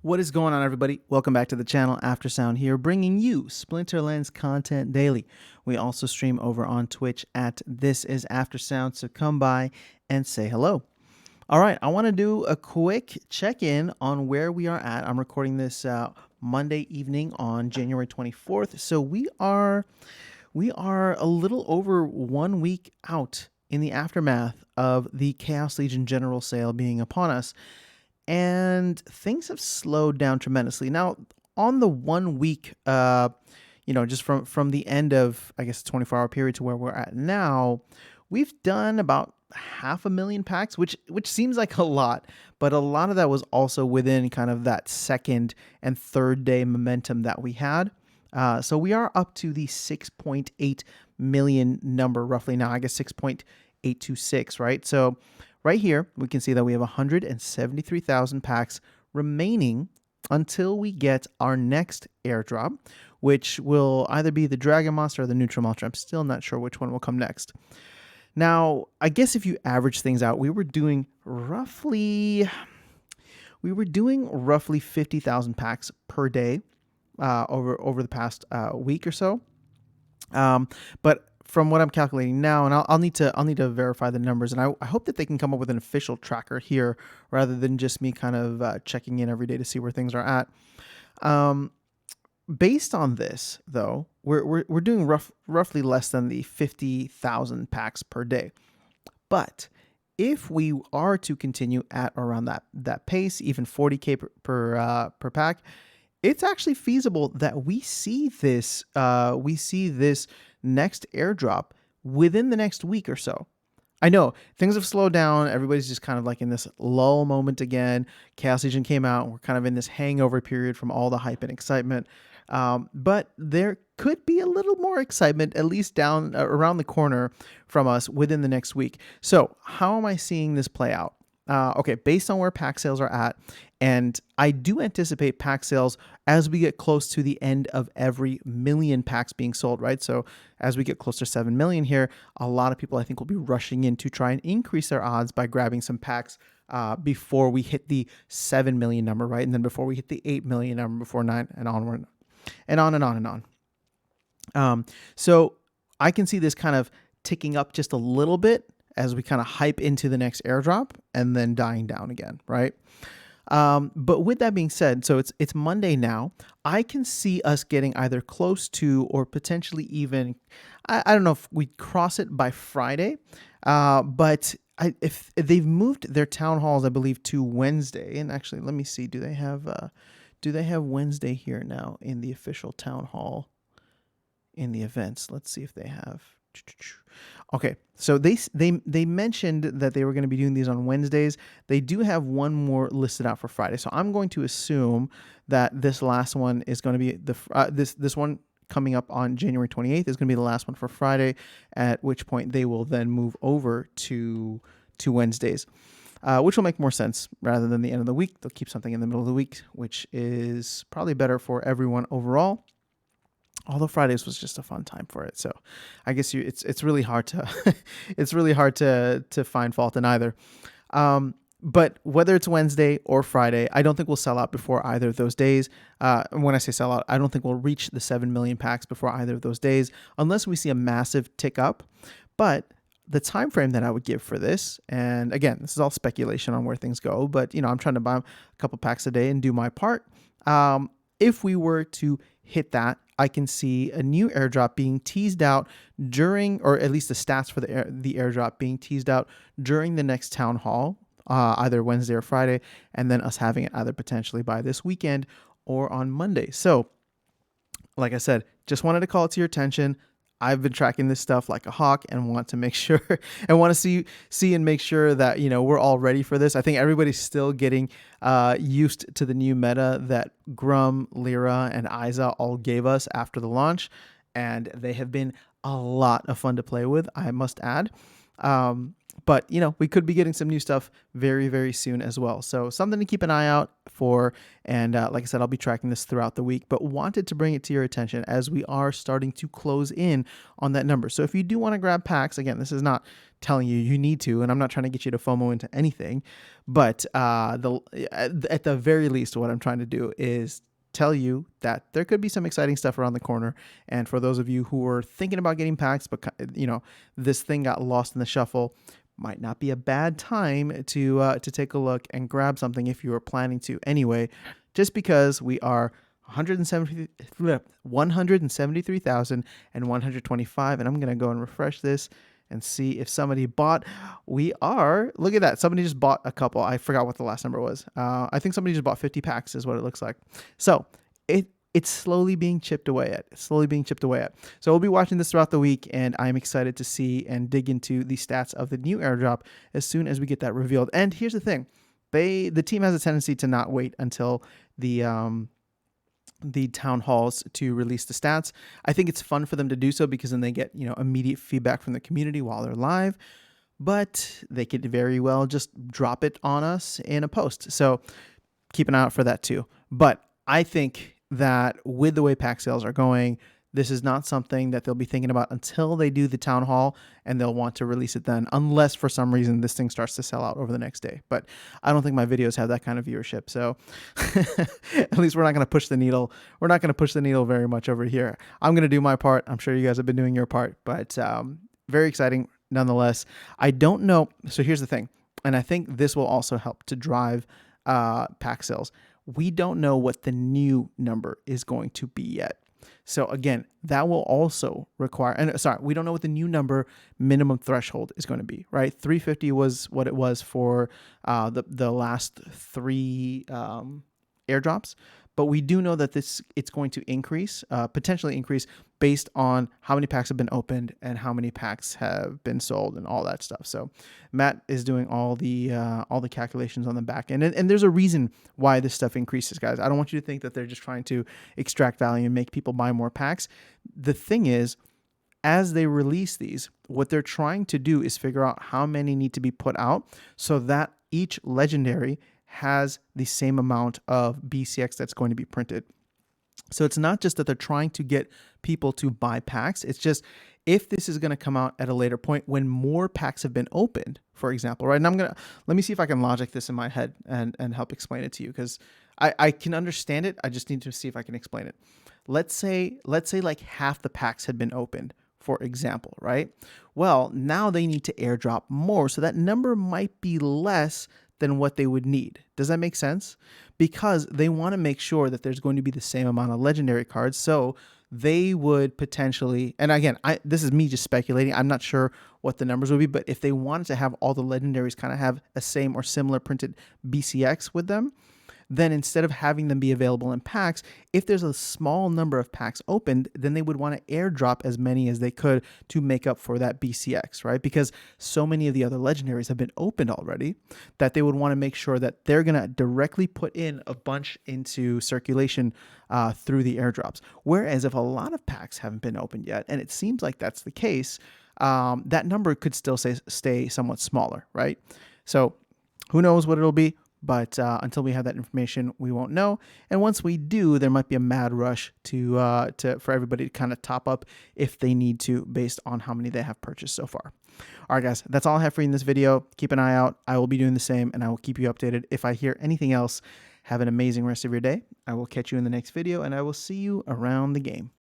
What is going on, everybody? Welcome back to the channel. Aftersound here, bringing you Splinterlands content daily. We also stream over on Twitch at This Is Aftersound, so come by and say hello. All right, I want to do a quick check-in on where we are at. I'm recording this Monday evening on January 24th, so we are a little over 1 week out in the aftermath of the Chaos Legion General Sale being upon us. And things have slowed down tremendously. Now, on the 1 week, just from the end of, I guess, 24-hour period to where we're at now, we've done about 500,000 packs, which seems like a lot, but a lot of that was also within kind of that second and third day momentum that we had. So we are up to the 6.8 million number roughly now. I guess 6.826, right? So right here, we can see that we have 173,000 packs remaining until we get our next airdrop, which will either be the Dragon Monster or the Neutral Monster. I'm still not sure which one will come next. Now, I guess if you average things out, we were doing roughly 50,000 packs per day over the past week or so. But from what I'm calculating now, and I'll need to verify the numbers, and I hope that they can come up with an official tracker here rather than just me kind of checking in every day to see where things are at. Based on this, though, we're doing roughly less than the 50,000 packs per day. But if we are to continue at around that pace, even 40K per pack, it's actually feasible that we see this next airdrop within the next week or so. I know things have slowed down. Everybody's just kind of like in this lull moment again. Chaos Legion came out, and we're kind of in this hangover period from all the hype and excitement. But there could be a little more excitement, at least down around the corner from us within the next week. So how am I seeing this play out? Okay, based on where pack sales are at, and I do anticipate pack sales as we get close to the end of every million packs being sold, right? So as we get close to 7 million here, a lot of people I think will be rushing in to try and increase their odds by grabbing some packs before we hit the 7 million number, right? And then before we hit the 8 million number, before 9 and onward, and on and on and on. So I can see this kind of ticking up just a little bit as we kind of hype into the next airdrop and then dying down again, right? But with that being said, so it's Monday now. I can see us getting either close to or potentially even, I don't know if we cross it by Friday, but if they've moved their town halls, I believe, to Wednesday. And actually, let me see, do they have Wednesday here now in the official town hall in the events? Let's see if they have. Okay, so they mentioned that they were going to be doing these on Wednesdays. They do have one more listed out for Friday, so I'm going to assume that this last one is going to be this one coming up on January 28th is going to be the last one for Friday. At which point they will then move over to Wednesdays, which will make more sense rather than the end of the week. They'll keep something in the middle of the week, which is probably better for everyone overall. Although Fridays was just a fun time for it, so I guess it's really hard to it's really hard to find fault in either. But whether it's Wednesday or Friday, I don't think we'll sell out before either of those days. When I say sell out, I don't think we'll reach the 7 million packs before either of those days, unless we see a massive tick up. But the time frame that I would give for this, and again, this is all speculation on where things go, but I'm trying to buy a couple packs a day and do my part. If we were to hit that, I can see a new airdrop being teased out during, or at least the stats for the airdrop being teased out during the next town hall, either Wednesday or Friday, and then us having it either potentially by this weekend or on Monday. So, like I said, just wanted to call it to your attention. I've been tracking this stuff like a hawk and want to make sure and want to see and make sure that, we're all ready for this. I think everybody's still getting used to the new meta that Grum, Lyra, and Isa all gave us after the launch. And they have been a lot of fun to play with, I must add. But, we could be getting some new stuff very, very soon as well. So something to keep an eye out for. And like I said, I'll be tracking this throughout the week, but wanted to bring it to your attention as we are starting to close in on that number. So if you do want to grab packs, again, this is not telling you need to, and I'm not trying to get you to FOMO into anything, but at the very least, what I'm trying to do is tell you that there could be some exciting stuff around the corner. And for those of you who are thinking about getting packs, but this thing got lost in the shuffle, might not be a bad time to take a look and grab something if you are planning to anyway, just because we are 173,125, and I'm going to go and refresh this and see if somebody bought. Look at that. Somebody just bought a couple. I forgot what the last number was. I think somebody just bought 50 packs is what it looks like. So it's slowly being chipped away at. So we'll be watching this throughout the week, and I'm excited to see and dig into the stats of the new airdrop as soon as we get that revealed. And here's the thing. The team has a tendency to not wait until the town halls to release the stats. I think it's fun for them to do so because then they get, immediate feedback from the community while they're live, but they could very well just drop it on us in a post. So keep an eye out for that too. But I think that with the way pack sales are going, this is not something that they'll be thinking about until they do the town hall, and they'll want to release it then, unless for some reason this thing starts to sell out over the next day. But I don't think my videos have that kind of viewership. So at least we're not going to push the needle. We're not going to push the needle very much over here. I'm going to do my part. I'm sure you guys have been doing your part, but very exciting nonetheless. I don't know. So here's the thing. And I think this will also help to drive pack sales. We don't know what the new number is going to be yet. So again, that will also require, we don't know what the new number minimum threshold is going to be, right? 350 was what it was for the last 3 airdrops, but we do know that it's going to increase, potentially increase based on how many packs have been opened and how many packs have been sold and all that stuff. So Matt is doing all the calculations on the back end, and there's a reason why this stuff increases, guys. I don't want you to think that they're just trying to extract value and make people buy more packs. The thing is, as they release these, what they're trying to do is figure out how many need to be put out so that each legendary has the same amount of BCX that's going to be printed. So it's not just that they're trying to get people to buy packs. It's just if this is going to come out at a later point when more packs have been opened, for example, right? And let me see if I can logic this in my head and help explain it to you, because I can understand it. I just need to see if I can explain it. Let's say like half the packs had been opened, for example, right? Well, now they need to airdrop more. So that number might be less than what they would need. Does that make sense? Because they want to make sure that there's going to be the same amount of legendary cards. So they would potentially, and again, this is me just speculating. I'm not sure what the numbers would be, but if they wanted to have all the legendaries kind of have a same or similar printed BCX with them, then instead of having them be available in packs, if there's a small number of packs opened, then they would want to airdrop as many as they could to make up for that BCX, right? Because so many of the other legendaries have been opened already that they would want to make sure that they're going to directly put in a bunch into circulation through the airdrops. Whereas if a lot of packs haven't been opened yet, and it seems like that's the case, that number could still stay somewhat smaller, right? So who knows what it'll be? But until we have that information, we won't know. And once we do, there might be a mad rush for everybody to kind of top up if they need to, based on how many they have purchased so far. All right, guys, that's all I have for you in this video. Keep an eye out. I will be doing the same, and I will keep you updated if I hear anything else. Have an amazing rest of your day. I will catch you in the next video, and I will see you around the game.